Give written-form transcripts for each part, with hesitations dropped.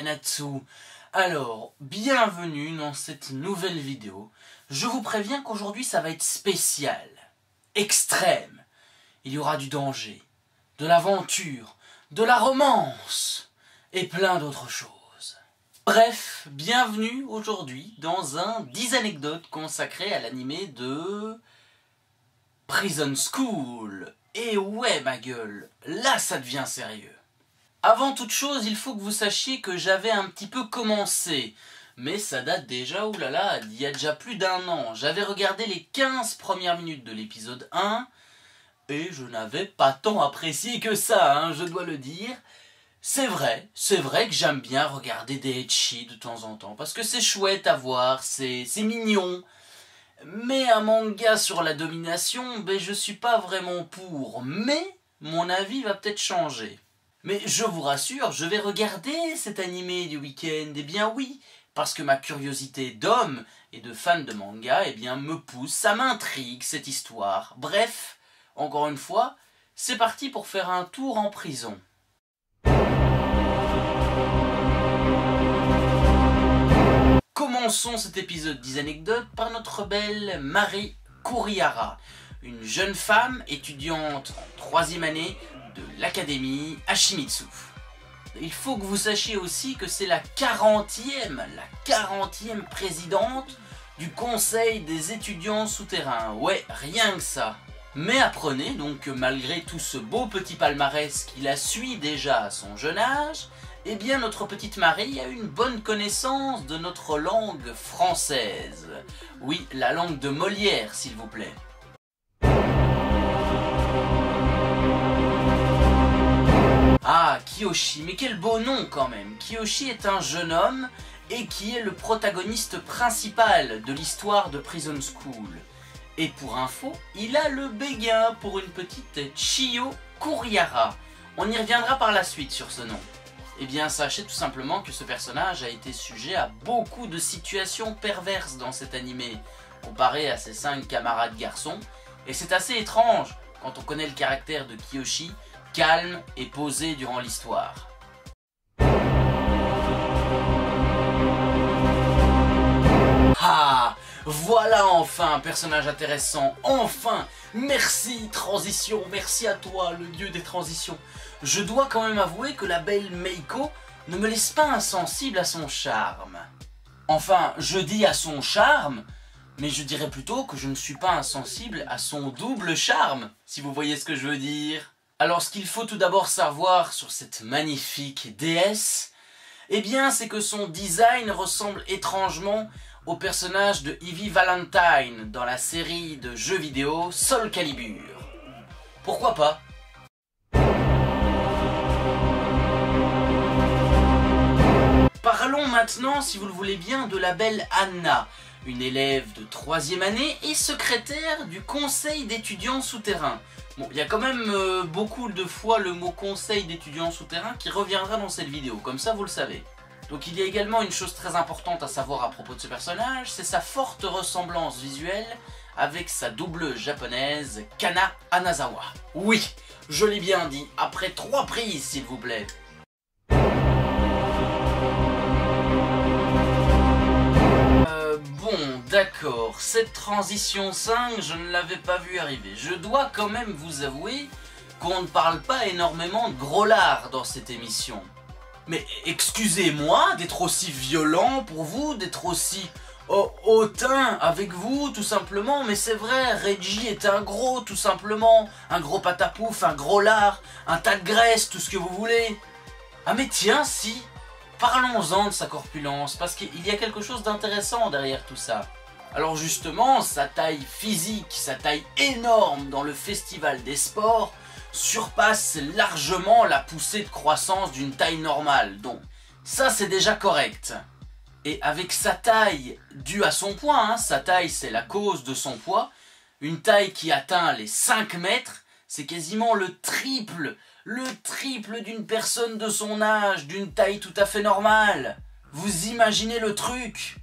Natsu. Alors, bienvenue dans cette nouvelle vidéo. Je vous préviens qu'aujourd'hui ça va être spécial, extrême. Il y aura du danger, de l'aventure, de la romance et plein d'autres choses. Bref, bienvenue aujourd'hui dans un 10 anecdotes consacré à l'animé de Prison School. Et ouais ma gueule, là ça devient sérieux. Avant toute chose, il faut que vous sachiez que j'avais un petit peu commencé. Mais ça date déjà, oulala, il y a déjà plus d'1 an. J'avais regardé les 15 premières minutes de l'épisode 1. Et je n'avais pas tant apprécié que ça, hein, je dois le dire. C'est vrai que j'aime bien regarder des ecchi de temps en temps. Parce que c'est chouette à voir, c'est mignon. Mais un manga sur la domination, ben je suis pas vraiment pour. Mais mon avis va peut-être changer. Mais je vous rassure, je vais regarder cet animé du week-end. Eh bien oui, parce que ma curiosité d'homme et de fan de manga, eh bien me pousse, ça m'intrigue cette histoire. Bref, encore une fois, c'est parti pour faire un tour en prison. Commençons cet épisode 10 anecdotes par notre belle Mari Kurihara, une jeune femme étudiante en 3e année de l'académie Hashimitsu. Il faut que vous sachiez aussi que c'est la 40e présidente du conseil des étudiants souterrains. Ouais, rien que ça. Mais apprenez donc que malgré tout ce beau petit palmarès qui la suit déjà à son jeune âge, eh bien notre petite Marie a une bonne connaissance de notre langue française. Oui, la langue de Molière, s'il vous plaît. Ah, Kiyoshi, mais quel beau nom quand même. Kiyoshi est un jeune homme et qui est le protagoniste principal de l'histoire de Prison School. Et pour info, il a le béguin pour une petite Chiyo Kurihara. On y reviendra par la suite sur ce nom. Eh bien, sachez tout simplement que ce personnage a été sujet à beaucoup de situations perverses dans cet animé, comparé à ses 5 camarades garçons. Et c'est assez étrange quand on connaît le caractère de Kiyoshi, calme et posé durant l'histoire. Ah, voilà enfin un personnage intéressant, enfin. Merci transition, merci à toi le dieu des transitions. Je dois quand même avouer que la belle Meiko ne me laisse pas insensible à son charme. Enfin, je dis à son charme, mais je dirais plutôt que je ne suis pas insensible à son double charme, si vous voyez ce que je veux dire. Alors ce qu'il faut tout d'abord savoir sur cette magnifique déesse, eh bien c'est que son design ressemble étrangement au personnage de Ivy Valentine dans la série de jeux vidéo Soul Calibur. Pourquoi pas? Parlons maintenant, si vous le voulez bien, de la belle Anna, une élève de 3e année et secrétaire du conseil d'étudiants souterrains. Bon, il y a quand même beaucoup de fois le mot conseil d'étudiants souterrains qui reviendra dans cette vidéo, comme ça vous le savez. Donc il y a également une chose très importante à savoir à propos de ce personnage, c'est sa forte ressemblance visuelle avec sa doubleuse japonaise Kana Anazawa. Oui, je l'ai bien dit, après 3 prises s'il vous plaît. Bon, d'accord, cette transition 5, je ne l'avais pas vue arriver. Je dois quand même vous avouer qu'on ne parle pas énormément de gros lard dans cette émission. Mais excusez-moi d'être aussi violent pour vous, d'être aussi hautain avec vous, tout simplement. Mais c'est vrai, Reggie est un gros, tout simplement. Un gros patapouf, un gros lard, un tas de graisse, tout ce que vous voulez. Ah mais tiens, si, parlons-en de sa corpulence, parce qu'il y a quelque chose d'intéressant derrière tout ça. Alors justement, sa taille physique, sa taille énorme dans le festival des sports, surpasse largement la poussée de croissance d'une taille normale, donc ça c'est déjà correct. Et avec sa taille due à son poids, hein, sa taille c'est la cause de son poids, une taille qui atteint les 5 mètres, c'est quasiment le triple d'une personne de son âge, d'une taille tout à fait normale. Vous imaginez le truc?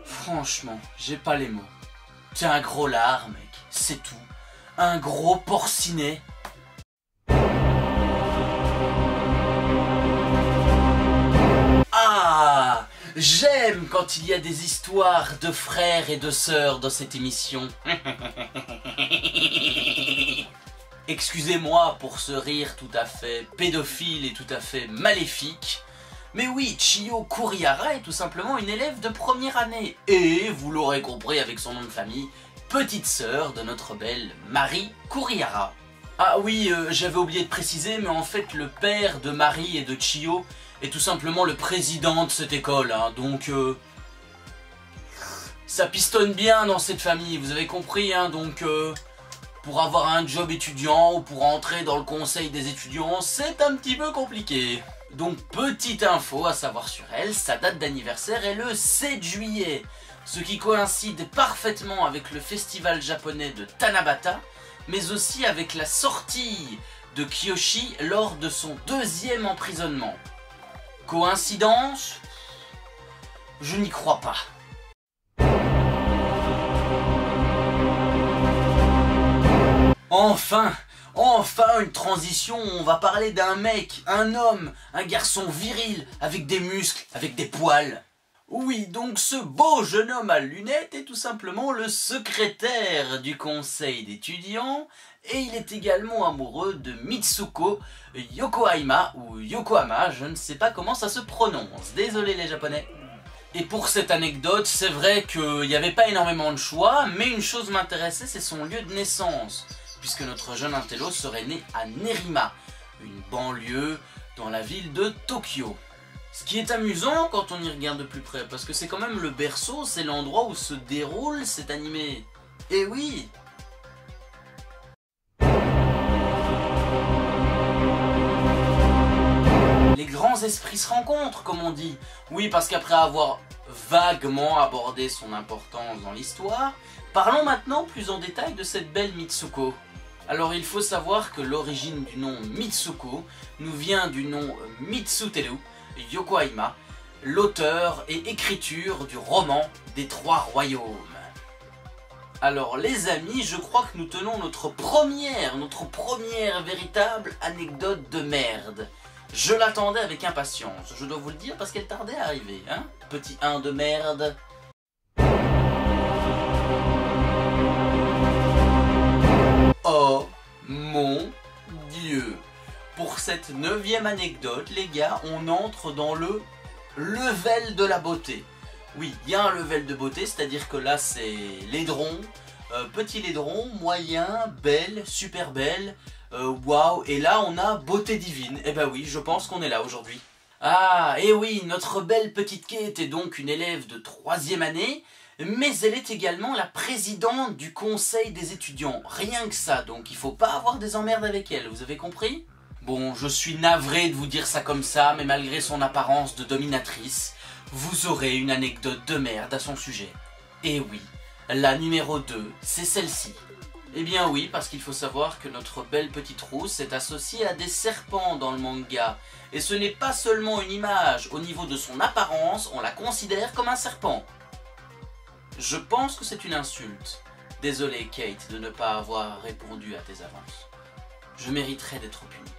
Franchement, j'ai pas les mots. C'est un gros lard, mec, c'est tout. Un gros porcinet. J'aime quand il y a des histoires de frères et de sœurs dans cette émission. Excusez-moi pour ce rire tout à fait pédophile et tout à fait maléfique. Mais oui, Chiyo Kurihara est tout simplement une élève de première année. Et, vous l'aurez compris avec son nom de famille, petite sœur de notre belle Marie Kurihara. Ah oui, j'avais oublié de préciser, mais en fait le père de Marie et de Chiyo est tout simplement le président de cette école, hein, donc ça pistonne bien dans cette famille, vous avez compris, hein, donc pour avoir un job étudiant ou pour entrer dans le conseil des étudiants, c'est un petit peu compliqué. Donc petite info à savoir sur elle, sa date d'anniversaire est le 7 juillet, ce qui coïncide parfaitement avec le festival japonais de Tanabata, mais aussi avec la sortie de Kiyoshi lors de son 2e emprisonnement. Coïncidence? Je n'y crois pas. Enfin une transition où on va parler d'un mec, un homme, un garçon viril, avec des muscles, avec des poils. Oui, donc ce beau jeune homme à lunettes est tout simplement le secrétaire du conseil d'étudiants et il est également amoureux de Mitsuko Yokohama ou Yokohama, je ne sais pas comment ça se prononce, désolé les japonais. Et pour cette anecdote, c'est vrai qu'il n'y avait pas énormément de choix, mais une chose m'intéressait, c'est son lieu de naissance, puisque notre jeune intello serait né à Nerima, une banlieue dans la ville de Tokyo. Ce qui est amusant quand on y regarde de plus près, parce que c'est quand même le berceau, c'est l'endroit où se déroule cet animé. Et oui! Les grands esprits se rencontrent, comme on dit. Oui, parce qu'après avoir vaguement abordé son importance dans l'histoire, parlons maintenant plus en détail de cette belle Mitsuko. Alors il faut savoir que l'origine du nom Mitsuko nous vient du nom Mitsuteru Yokohama, l'auteur et écriture du roman des 3 royaumes. Alors les amis, je crois que nous tenons notre première véritable anecdote de merde. Je l'attendais avec impatience, je dois vous le dire parce qu'elle tardait à arriver, hein. Petit 1 de merde. Oh mon Dieu! Pour cette 9e anecdote, les gars, on entre dans le level de la beauté. Oui, il y a un level de beauté, c'est-à-dire que là c'est laidron, petit laidron, moyen, belle, super belle, waouh, et là on a beauté divine. Eh ben oui, je pense qu'on est là aujourd'hui. Ah, et oui, notre belle petite Kate est donc une élève de 3e année, mais elle est également la présidente du conseil des étudiants. Rien que ça, donc il faut pas avoir des emmerdes avec elle, vous avez compris? Bon, je suis navré de vous dire ça comme ça, mais malgré son apparence de dominatrice, vous aurez une anecdote de merde à son sujet. Et oui, la numéro 2, c'est celle-ci. Eh bien oui, parce qu'il faut savoir que notre belle petite rousse est associée à des serpents dans le manga. Et ce n'est pas seulement une image, au niveau de son apparence, on la considère comme un serpent. Je pense que c'est une insulte. Désolé Kate de ne pas avoir répondu à tes avances. Je mériterais d'être puni.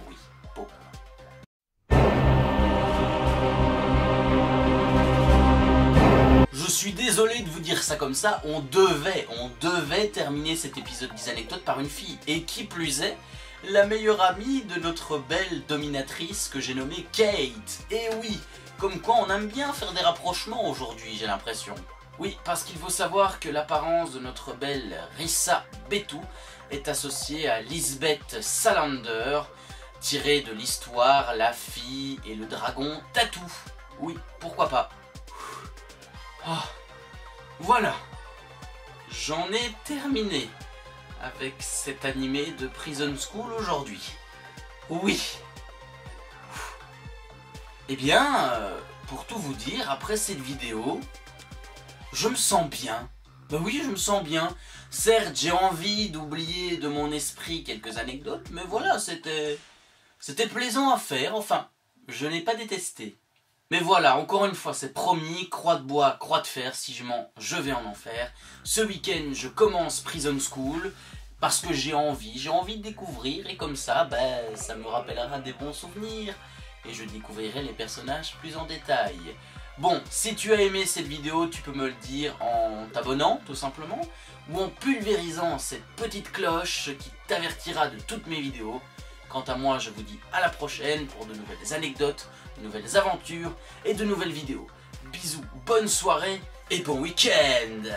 Oui, beaucoup. Je suis désolé de vous dire ça comme ça, on devait terminer cet épisode des anecdotes par une fille. Et qui plus est, la meilleure amie de notre belle dominatrice que j'ai nommée Kate. Et oui, comme quoi on aime bien faire des rapprochements aujourd'hui, j'ai l'impression. Oui, parce qu'il faut savoir que l'apparence de notre belle Risa Betu est associée à Lisbeth Salander, tirée de l'histoire La fille et le dragon Tatou. Oui, pourquoi pas. Oh, voilà, j'en ai terminé avec cet animé de Prison School aujourd'hui. Oui. Eh bien, pour tout vous dire, après cette vidéo, je me sens bien. Ben oui, je me sens bien. Certes, j'ai envie d'oublier de mon esprit quelques anecdotes, mais voilà, c'était plaisant à faire. Enfin, je n'ai pas détesté. Mais voilà, encore une fois, c'est promis, croix de bois, croix de fer, si je mens, je vais en faire. Ce week-end, je commence Prison School, parce que j'ai envie de découvrir, et comme ça, ben, ça me rappellera des bons souvenirs, et je découvrirai les personnages plus en détail. Bon, si tu as aimé cette vidéo, tu peux me le dire en t'abonnant tout simplement, ou en pulvérisant cette petite cloche qui t'avertira de toutes mes vidéos. Quant à moi, je vous dis à la prochaine pour de nouvelles anecdotes, de nouvelles aventures et de nouvelles vidéos. Bisous, bonne soirée et bon week-end!